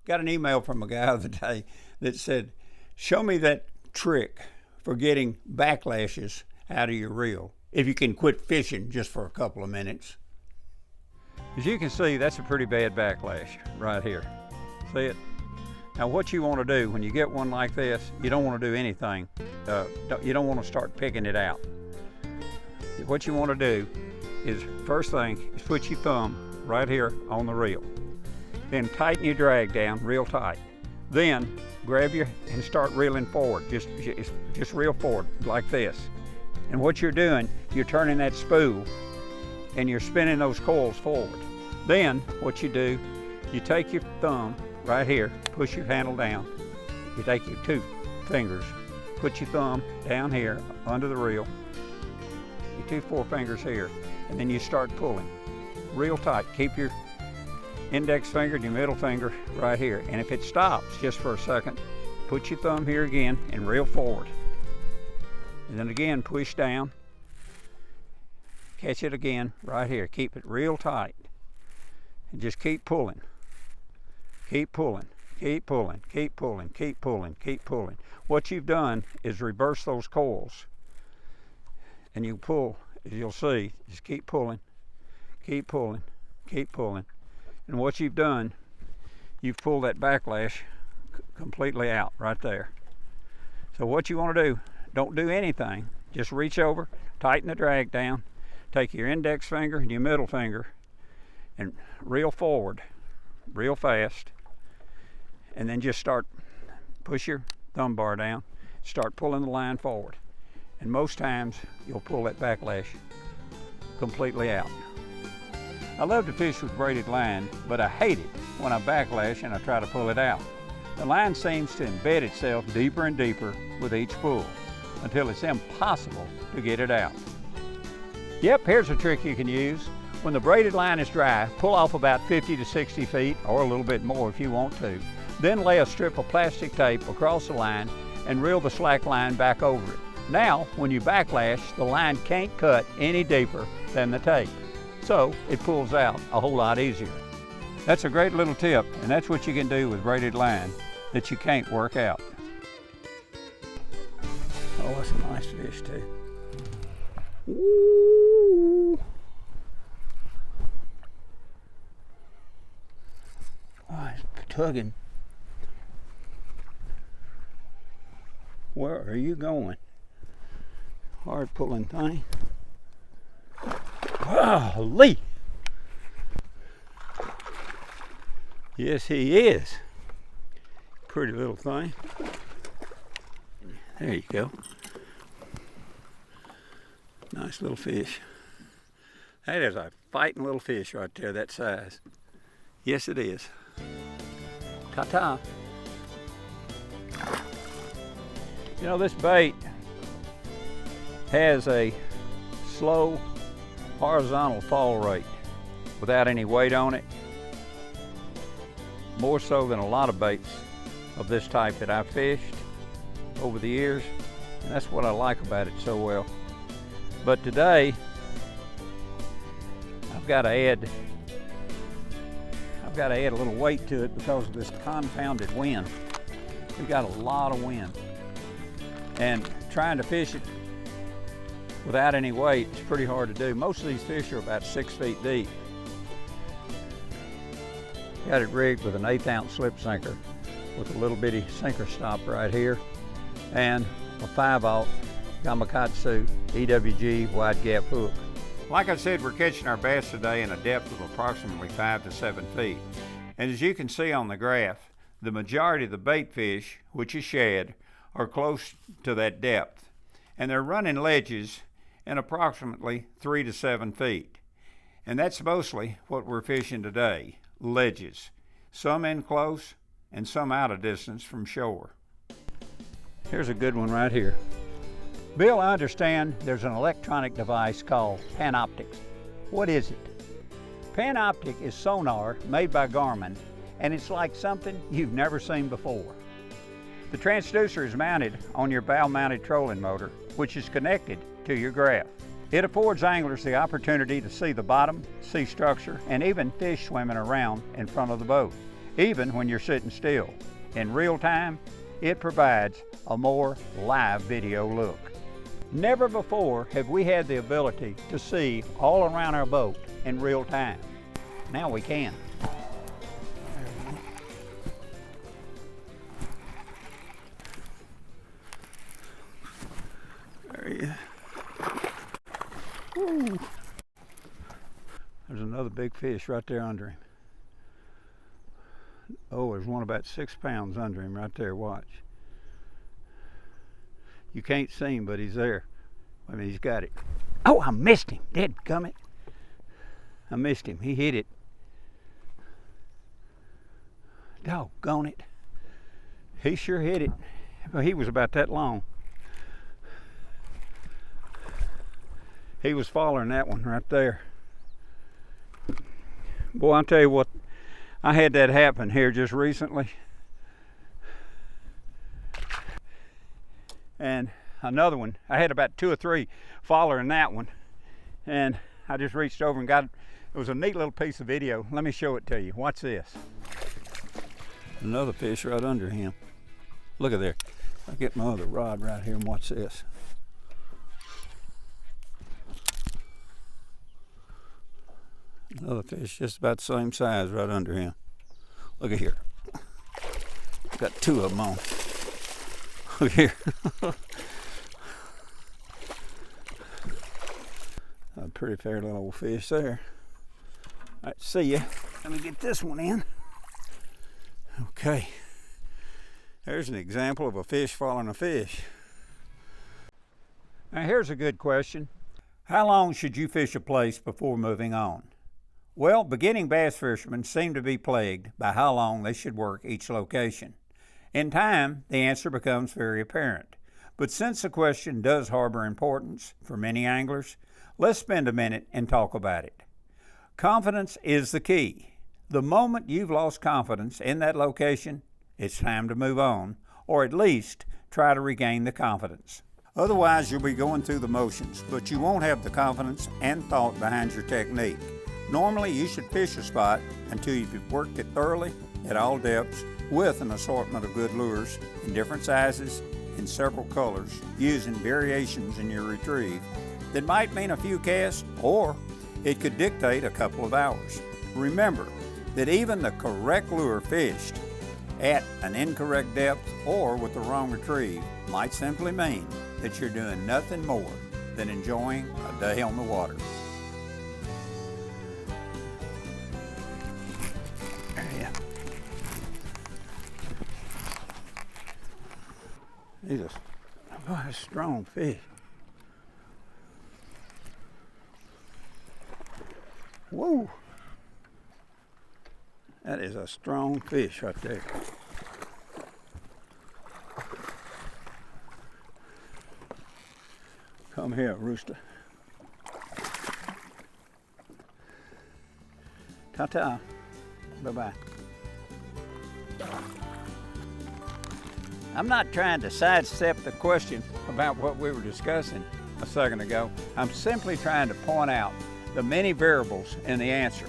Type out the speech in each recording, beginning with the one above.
Got an email from a guy the other day that said, show me that trick for getting backlashes out of your reel if you can quit fishing just for a couple of minutes. As you can see, that's a pretty bad backlash right here. See it? Now what you want to do when you get one like this, you don't want to do anything. You don't want to start picking it out. What you want to do is, first thing, is put your thumb right here on the reel. Then tighten your drag down real tight. Then grab your and start reeling forward. Just reel forward like this. And what you're doing, you're turning that spool and you're spinning those coils forward. Then what you do, you take your thumb right here, push your handle down. You take your two fingers, put your thumb down here under the reel, your two forefingers here, and then you start pulling real tight. Keep your index finger and your middle finger right here. And if it stops just for a second, put your thumb here again and reel forward. And then again, push down, catch it again right here. Keep it real tight and just keep pulling. Keep pulling, keep pulling, keep pulling, keep pulling, keep pulling. What you've done is reverse those coils. And you pull, as you'll see, just keep pulling, keep pulling, keep pulling. And what you've done, you've pulled that backlash completely out right there. So what you want to do, don't do anything. Just reach over, tighten the drag down, take your index finger and your middle finger and reel forward real fast. And then just push your thumb bar down, start pulling the line forward. And most times you'll pull that backlash completely out. I love to fish with braided line, but I hate it when I backlash and I try to pull it out. The line seems to embed itself deeper and deeper with each pull until it's impossible to get it out. Yep, here's a trick you can use. When the braided line is dry, pull off about 50 to 60 feet or a little bit more if you want to. Then lay a strip of plastic tape across the line and reel the slack line back over it. Now, when you backlash, the line can't cut any deeper than the tape. So it pulls out a whole lot easier. That's a great little tip, and that's what you can do with braided line that you can't work out. Oh, that's a nice fish too. Ooh. Oh, it's tugging. Where are you going? Hard pulling thing. Golly! Yes, he is. Pretty little thing. There you go. Nice little fish. That is a fighting little fish right there, that size. Yes, it is. Ta-ta. You know, this bait has a slow horizontal fall rate without any weight on it, more so than a lot of baits of this type that I've fished over the years, and that's what I like about it so well. But today I've got to add a little weight to it because of this confounded wind. We got a lot of wind, and trying to fish it without any weight is pretty hard to do. Most of these fish are about 6 feet deep. Got it rigged with an 1/8 ounce slip sinker with a little bitty sinker stop right here and a 5/0 Gamakatsu EWG wide gap hook. Like I said, we're catching our bass today in a depth of approximately 5 to 7 feet. And as you can see on the graph, the majority of the bait fish, which is shad, are close to that depth. And they're running ledges in approximately 3 to 7 feet. And that's mostly what we're fishing today, ledges. Some in close and some out of distance from shore. Here's a good one right here. Bill, I understand there's an electronic device called Panoptic. What is it? Panoptic is sonar made by Garmin, and it's like something you've never seen before. The transducer is mounted on your bow-mounted trolling motor, which is connected to your graph. It affords anglers the opportunity to see the bottom, see structure, and even fish swimming around in front of the boat. even when you're sitting still. In real time, it provides a more live video look. Never before have we had the ability to see all around our boat in real time. Now we can. There he is. Ooh. There's another big fish right there under him. Oh, there's one about 6 pounds under him right there, watch. You can't see him, but he's there. I mean, he's got it. Oh, I missed him, dadgummit. I missed him, he hit it. Doggone it. He sure hit it. Well, he was about that long. He was following that one right there. Boy, I'll tell you what, I had that happen here just recently. And another one, I had about 2 or 3 following that one. And I just reached over and got it. It was a neat little piece of video. Let me show it to you. Watch this. Another fish right under him. Look at there. I'll get my other rod right here and watch this. Another fish just about the same size right under him. Look at here. Got 2 of them on. Look here. A pretty fair little old fish there. All right, see ya. Let me get this one in. Okay. There's an example of a fish following a fish. Now here's a good question. How long should you fish a place before moving on? Well, beginning bass fishermen seem to be plagued by how long they should work each location. In time, the answer becomes very apparent. But since the question does harbor importance for many anglers, let's spend a minute and talk about it. Confidence is the key. The moment you've lost confidence in that location, it's time to move on, or at least try to regain the confidence. Otherwise, you'll be going through the motions, but you won't have the confidence and thought behind your technique. Normally, you should fish a spot until you've worked it thoroughly at all depths with an assortment of good lures in different sizes and several colors, using variations in your retrieve that might mean a few casts, or it could dictate a couple of hours. Remember that even the correct lure fished at an incorrect depth or with the wrong retrieve might simply mean that you're doing nothing more than enjoying a day on the water. He's a strong fish. Whoa! That is a strong fish right there. Come here, rooster. Ta-ta. Bye-bye. I'm not trying to sidestep the question about what we were discussing a second ago. I'm simply trying to point out the many variables in the answer.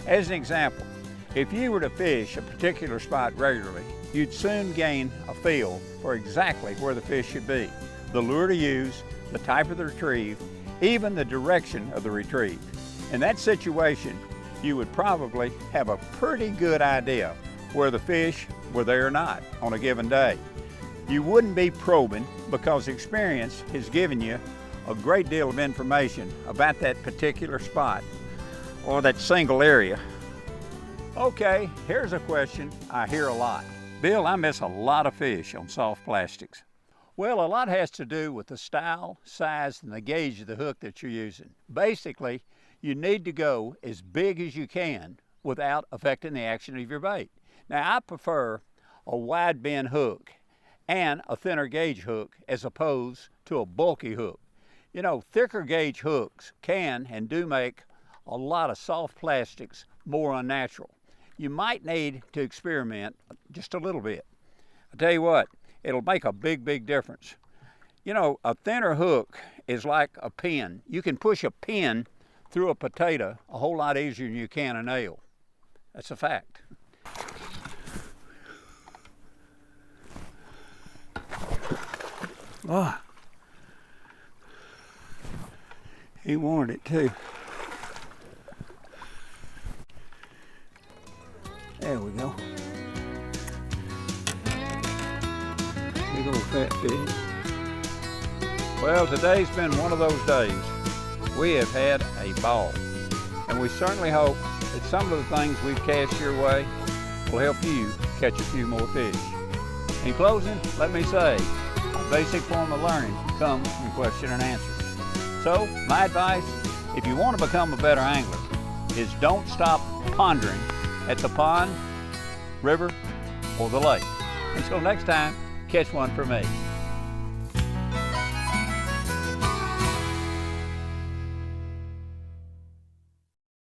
As an example, if you were to fish a particular spot regularly, you'd soon gain a feel for exactly where the fish should be, the lure to use, the type of the retrieve, even the direction of the retrieve. In that situation, you would probably have a pretty good idea where the fish were there or not on a given day. You wouldn't be probing because experience has given you a great deal of information about that particular spot or that single area. Okay, here's a question I hear a lot. Bill, I miss a lot of fish on soft plastics. Well, a lot has to do with the style, size, and the gauge of the hook that you're using. Basically, you need to go as big as you can without affecting the action of your bait. Now, I prefer a wide bend hook and a thinner gauge hook as opposed to a bulky hook. You know, thicker gauge hooks can and do make a lot of soft plastics more unnatural. You might need to experiment just a little bit. I tell you what, it'll make a big difference. You know, a thinner hook is like a pin. You can push a pin through a potato a whole lot easier than you can a nail. That's a fact. Oh, he wanted it too. There we go. Big old fat fish. Well, today's been one of those days. We have had a ball. And we certainly hope that some of the things we've cast your way will help you catch a few more fish. In closing, let me say, a basic form of learning comes from question and answers. So, my advice, if you want to become a better angler, is don't stop pondering at the pond, river, or the lake. Until next time, catch one for me.